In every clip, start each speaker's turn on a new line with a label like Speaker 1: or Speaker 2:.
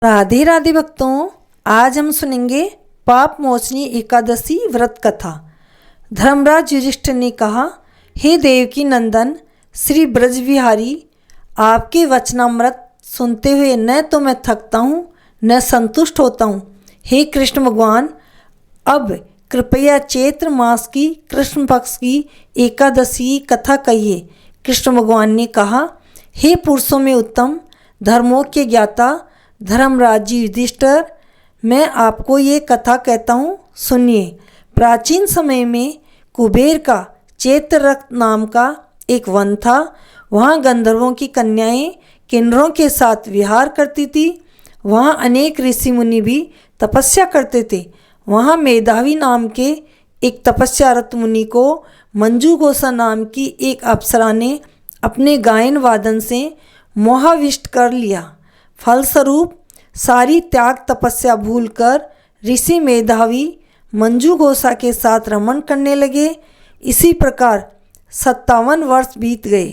Speaker 1: राधे राधे भक्तों, आज हम सुनेंगे पाप मोचनी एकादशी व्रत कथा। धर्मराज युधिष्ठिर ने कहा, हे देवकी नंदन श्री ब्रजविहारी, आपके वचनामृत सुनते हुए न तो मैं थकता हूँ न संतुष्ट होता हूँ। हे कृष्ण भगवान, अब कृपया चैत्र मास की कृष्ण पक्ष की एकादशी कथा कहिए। कृष्ण भगवान ने कहा, हे पुरुषों में उत्तम, धर्मों के ज्ञाता धर्मराज युधिष्ठिर, मैं आपको ये कथा कहता हूँ, सुनिए। प्राचीन समय में कुबेर का चैत्ररथ नाम का एक वन था। वहाँ गंधर्वों की कन्याएं किन्नरों के साथ विहार करती थी। वहाँ अनेक ऋषि मुनि भी तपस्या करते थे। वहाँ मेधावी नाम के एक तपस्यारत मुनि को मंजूगोसा नाम की एक अप्सरा ने अपने गायन वादन से मोहाविष्ट कर लिया। फलस्वरूप सारी त्याग तपस्या भूलकर ऋषि मेधावी मंजूगोसा के साथ रमण करने लगे। इसी प्रकार 57 वर्ष बीत गए।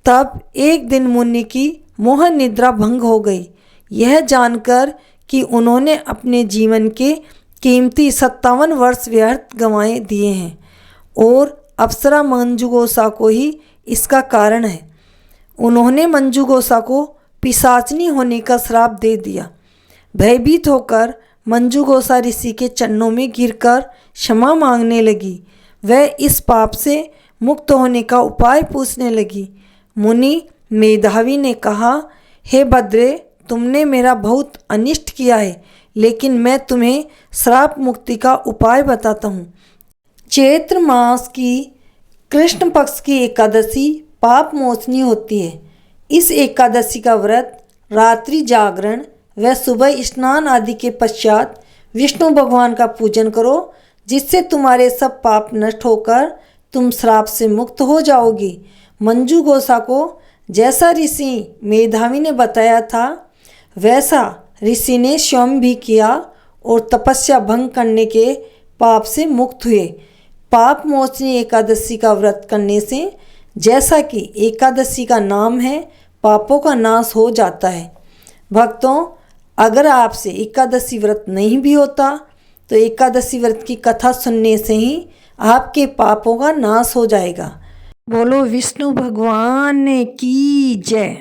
Speaker 1: तब एक दिन मुनि की मोह निद्रा भंग हो गई। यह जानकर कि उन्होंने अपने जीवन के कीमती 57 वर्ष व्यर्थ गंवाए दिए हैं और अप्सरा मंजूगोसा को ही इसका कारण है, उन्होंने मंजूगोसा को पिशाचनी होने का श्राप दे दिया। भयभीत होकर मंजूगोसा ऋषि के चरणों में गिरकर क्षमा मांगने लगी। वह इस पाप से मुक्त होने का उपाय पूछने लगी। मुनि मेधावी ने कहा, हे भद्रे, तुमने मेरा बहुत अनिष्ट किया है, लेकिन मैं तुम्हें श्राप मुक्ति का उपाय बताता हूँ। चैत्र मास की कृष्ण पक्ष की एकादशी पाप मोचनी होती है। इस एकादशी का व्रत रात्रि जागरण व सुबह स्नान आदि के पश्चात विष्णु भगवान का पूजन करो, जिससे तुम्हारे सब पाप नष्ट होकर तुम श्राप से मुक्त हो जाओगी। मंजूगोसा को जैसा ऋषि मेधावी ने बताया था, वैसा ऋषि ने स्वयं भी किया और तपस्या भंग करने के पाप से मुक्त हुए। पाप मोचनी एकादशी का व्रत करने से, जैसा कि एकादशी का नाम है, पापों का नाश हो जाता है। भक्तों, अगर आपसे एकादशी व्रत नहीं भी होता तो एकादशी व्रत की कथा सुनने से ही आपके पापों का नाश हो जाएगा। बोलो विष्णु भगवान की जय।